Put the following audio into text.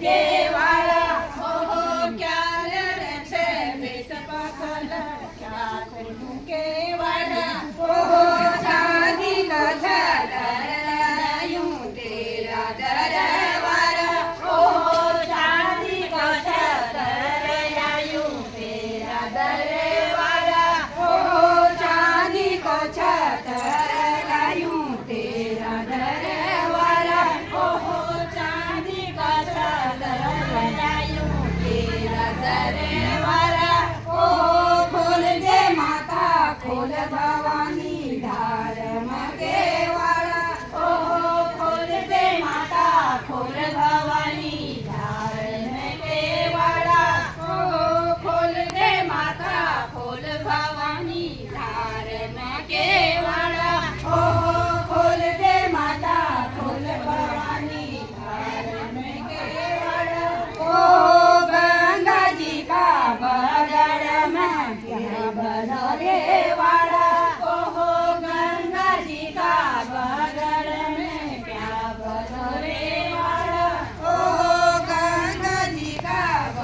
के वाला हो क्या से बेट पखल क्या खोलूं के वाला हो चांदी का छतरलायूं तेरा दरबारा हो चांदी का छतरलायूं तेरा दरबारा हो चांदी का छतरलायूं तेरा दरबारा हो चांदी का छतरलायूं तेरा दरबारा ओ खोल दे माता खोल बाबा